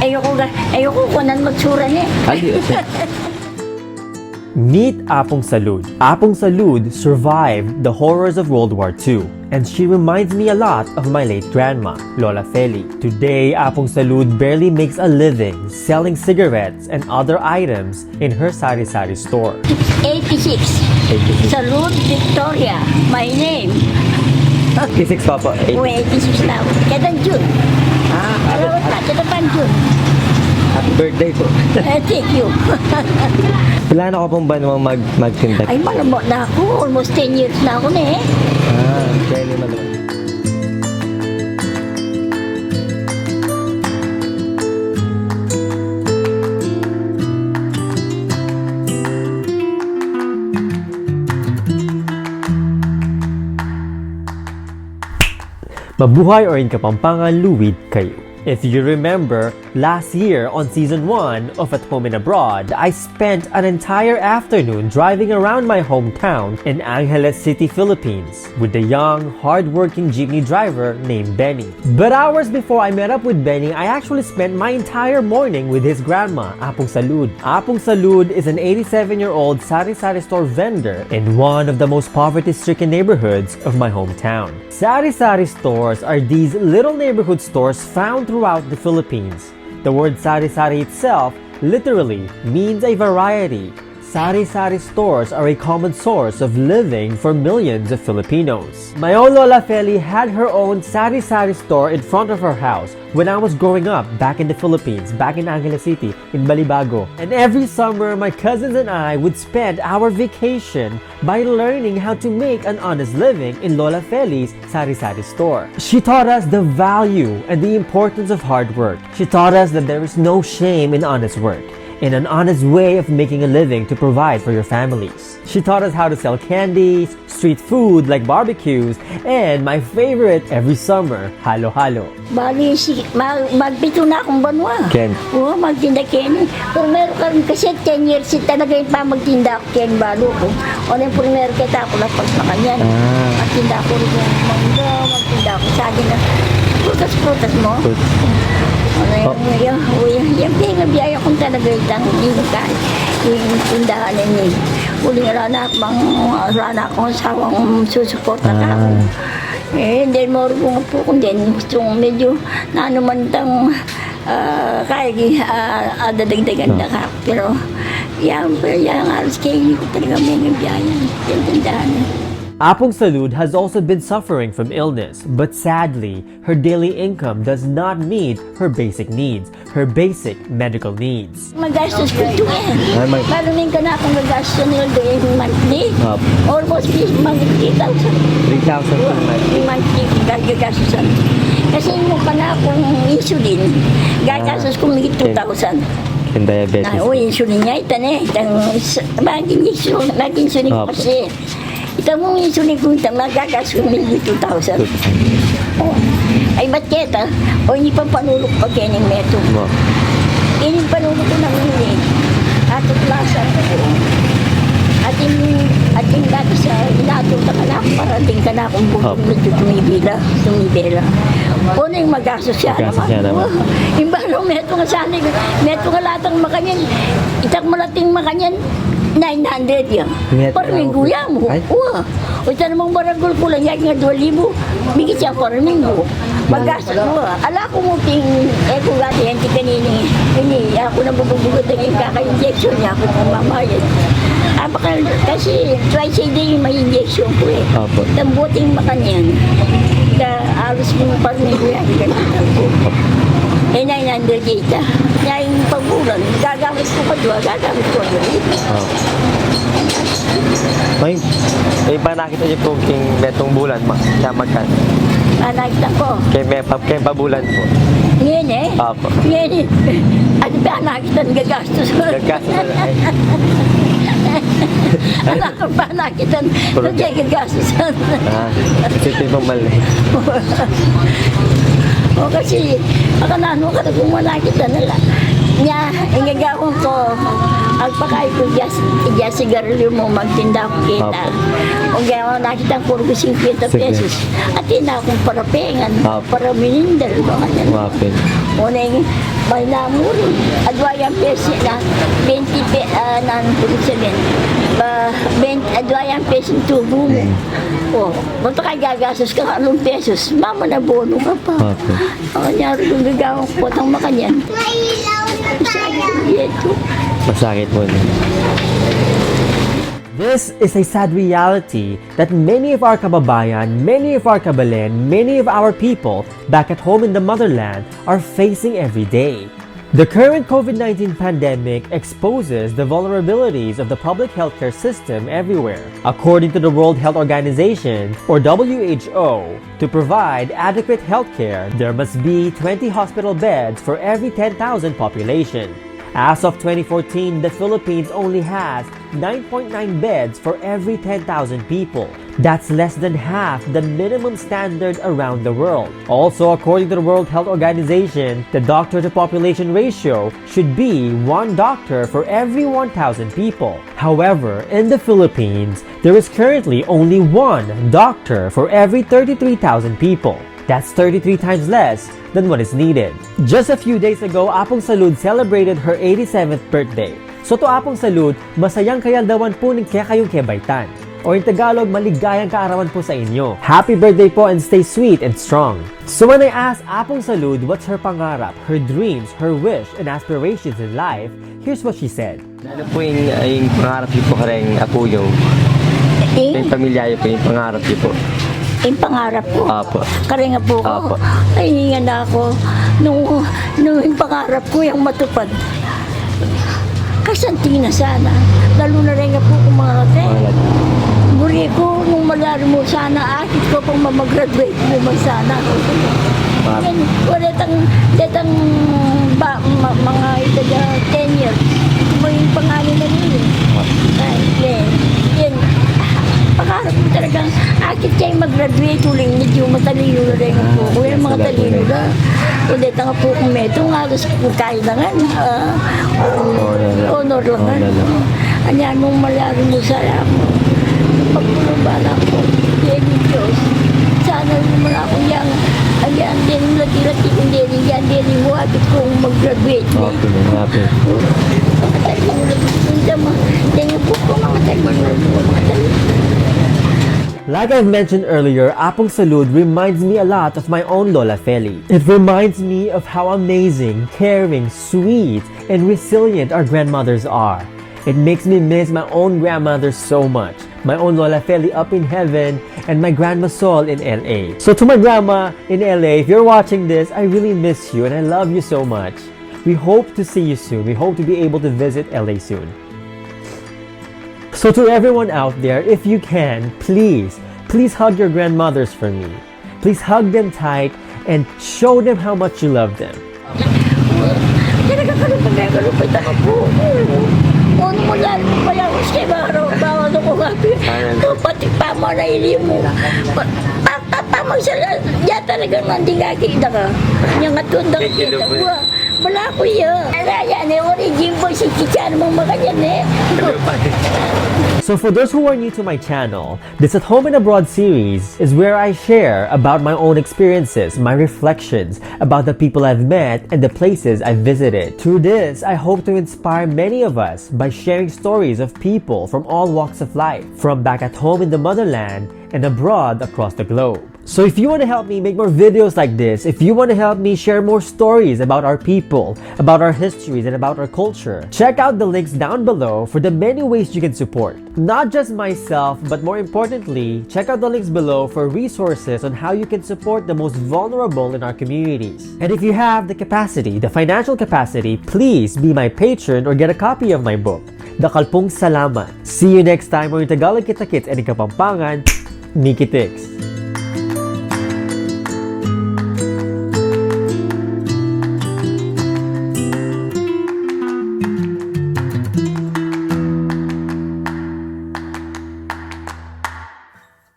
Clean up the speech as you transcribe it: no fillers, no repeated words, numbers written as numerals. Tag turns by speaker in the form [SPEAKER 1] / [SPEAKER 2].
[SPEAKER 1] Ayoko kunan magsura niya.
[SPEAKER 2] Meet Apung Salud. Apung Salud survived the horrors of World War II, and she reminds me a lot of my late grandma, Lola Fely. Today, Apung Salud barely makes a living selling cigarettes and other items in her Sari Sari store.
[SPEAKER 1] 86. Salud Victoria, my name.
[SPEAKER 2] 86 pa po.
[SPEAKER 1] 86 na ako. Kaya June. Arawat pa, kaya June.
[SPEAKER 2] Happy birthday po.
[SPEAKER 1] Thank you.
[SPEAKER 2] Plano ko pong ba namang magtinda?
[SPEAKER 1] Ay, malamot na ako. Almost 10 years na ako na eh.
[SPEAKER 2] Kaya naman. Mabuhay or in Kapampangan, luwid kayo. If you remember, last year on Season 1 of At Home and Abroad, I spent an entire afternoon driving around my hometown in Angeles City, Philippines, with a young, hard-working jeepney driver named Benny. But hours before I met up with Benny, I actually spent my entire morning with his grandma, Apung Salud. Apung Salud is an 87-year-old Sari Sari Store vendor in one of the most poverty-stricken neighborhoods of my hometown. Sari Sari Stores are these little neighborhood stores found throughout the Philippines. The word Sari Sari itself literally means a variety. Sari Sari stores are a common source of living for millions of Filipinos. My own Lola Fely had her own Sari Sari store in front of her house when I was growing up back in the Philippines, back in Angeles City, in Balibago. And every summer, my cousins and I would spend our vacation by learning how to make an honest living in Lola Fely's Sari Sari store. She taught us the value and the importance of hard work. She taught us that there is no shame in honest work, in an honest way of making a living to provide for your families. She taught us how to sell candies, street food like barbecues, and my favorite every summer, halo-halo.
[SPEAKER 1] Bali, magpito na akong banwa.
[SPEAKER 2] Ken?
[SPEAKER 1] Oo, magtinda Ken. Pero meron ka rin kasi 10 years talaga yung pa magtinda ako Ken balo ko. O na yung primero kita ako lang pagpakanyan. Magtinda ako rin yung mangga, magtinda ako sa akin na prutas mo. Yung pinabiyaya kong talaga itang yung tindahan na niya. Uling rana akong asawang susuporta ka ako. Hindi mo rin po kung din gustong medyo nanumantang kaya dadagdagan na ka. Pero yung alas kayo ko talaga may nabiyaya yung tindahan.
[SPEAKER 2] Apung Salud has also been suffering from illness, but sadly, her daily income does not meet her basic needs, her basic medical needs.
[SPEAKER 1] Magastos ko ito eh. Maraming ka na akong magastos nila doon monthly. Almost mga 3,000.
[SPEAKER 2] 3,000 per month?
[SPEAKER 1] Monthly gagastosan. Kasi mo pa na akong insulin, gagastos ko mga 2,000.
[SPEAKER 2] And diabetes?
[SPEAKER 1] Insulin niya, ito na eh. Mag-insulin ko kasi. Ito mong insulin ko ito, magagas ko may 2,000. Ay, ba't kita? O, hindi pa panulok pa kening meto. Hindi panulok ko ng huli. Ato plaza ko. Ating dati sa Renato ka na, parating ka na akong bukong medyo tumibela. O na yung magastos siya naman. Yung balong meto nga sana, meto nga latang makanyan. Itak malating makanyan. 900 yan. Parang may guya mo. O ito namang barangol ko lang yan nga 2,000. Bigit siya parang minggo. Magastos mo. Ala ko mo ting kung gati yan ti kanini. Hindi, ako na bububugot ng kaka-injection niya. Ako na mamayad. Kasi twice a day may injection ko eh. Tambuting makanyan. Alos mo parang may guya. Eh, 900 kita. Kaya yung pagbulan, gagamit ko pa doon, gagamit ko doon.
[SPEAKER 2] May ba nakita niyo po king betong bulan, kaya magkan?
[SPEAKER 1] Nakita ko.
[SPEAKER 2] Kaya pabulan po?
[SPEAKER 1] Ngayon eh.
[SPEAKER 2] Opo.
[SPEAKER 1] Ngayon eh. Ano ba nakita ng gagastos?
[SPEAKER 2] Gagastos na lang.
[SPEAKER 1] Ano ka ba nakita ng gagastos?
[SPEAKER 2] Ito yung mali.
[SPEAKER 1] O kasi, makanano ka na kung malakita nila. Nga, ingagawin ko, agpakay ko dyan sigarilyo mo, magtinda ko kita. O gawin nakita ko 50 pesos. At tina akong parapengan, para minindal ko. Unang may namur, adwayang pesi na 20 pe nan pulsamin. Adwayang pesi tubo mo. Oh, bunta ka gagastos ka anong pesos, mama na bono ka pa.
[SPEAKER 2] Okay.
[SPEAKER 1] Nyari kung gagawang potang makanyan.
[SPEAKER 2] Masakit po. This is a sad reality that many of our kababayan, many of our kabalen, many of our people back at home in the motherland are facing every day. The current COVID-19 pandemic exposes the vulnerabilities of the public healthcare system everywhere. According to the World Health Organization, or WHO, to provide adequate healthcare, there must be 20 hospital beds for every 10,000 population. As of 2014, the Philippines only has 9.9 beds for every 10,000 people. That's less than half the minimum standard around the world. Also, according to the World Health Organization, the doctor-to-population ratio should be 1 doctor for every 1,000 people. However, in the Philippines, there is currently only 1 doctor for every 33,000 people. That's 33 times less than what is needed. Just a few days ago, Apung Salud celebrated her 87th birthday. So to Apung Salud, masayang kayaldawan po ng kaya kayong kebaytan. O in Tagalog, maligayang kaarawan po sa inyo. Happy birthday po and stay sweet and strong. So when I asked Apung Salud what's her pangarap, her dreams, her wish, and aspirations in life, here's what she said.
[SPEAKER 3] Ano po yung pangarap niyo po kareng apo yung pamilya niyo po, yung pangarap niyo po?
[SPEAKER 1] Yung pangarap ko.
[SPEAKER 3] Apo.
[SPEAKER 1] Kaya nga po ko.
[SPEAKER 3] Apo.
[SPEAKER 1] Ay, hinga na ako. Nung yung pangarap ko yung matupad. Kasanti na sana. Lalo na rin nga po kung mga kate. Buri ko, nung malari mo sana, akit ko kung mamagraduate mo man sana. Yan, wala tang mga itaga 10 years. Mo yung pangalan na nila. Ay, yan. Pangarap ko talagang akit kayo mag-graduate uling medyo matalino na rin po ko. Yung mga talino na. Ulit nga po kung meto nga halos po kayo na nga. Honor lang nga. Anya nung malari mo sa ako. Pagpulubala ko. Yan yung Diyos. Sana naman ako yang ayan din lati-lati kung din yan din yung akit kong mag-graduate.
[SPEAKER 3] Okay.
[SPEAKER 1] Talino lang po. Tingin po ko mga talino.
[SPEAKER 2] Like I've mentioned earlier, Apung Salud reminds me a lot of my own Lola Fely. It reminds me of how amazing, caring, sweet, and resilient our grandmothers are. It makes me miss my own grandmother so much. My own Lola Fely up in heaven and my Grandma Sol in LA. So to my grandma in LA, if you're watching this, I really miss you and I love you so much. We hope to see you soon. We hope to be able to visit LA soon. So to everyone out there, if you can, please hug your grandmothers for me. Please hug them tight and show them how much you love them.
[SPEAKER 1] Wala ko yun. Yan eh, origin po si Kichan mo maganyan eh.
[SPEAKER 2] So for those who are new to my channel, this At Home and Abroad series is where I share about my own experiences, my reflections about the people I've met and the places I've visited. Through this, I hope to inspire many of us by sharing stories of people from all walks of life, from back at home in the motherland and abroad across the globe. So if you want to help me make more videos like this, if you want to help me share more stories about our people, about our histories, and about our culture, check out the links down below for the many ways you can support. Not just myself, but more importantly, check out the links below for resources on how you can support the most vulnerable in our communities. And if you have the capacity, the financial capacity, please be my patron or get a copy of my book, The Apung Salámat. See you next time, or in Tagalog kita kits and in Kapampangan, Nikitix.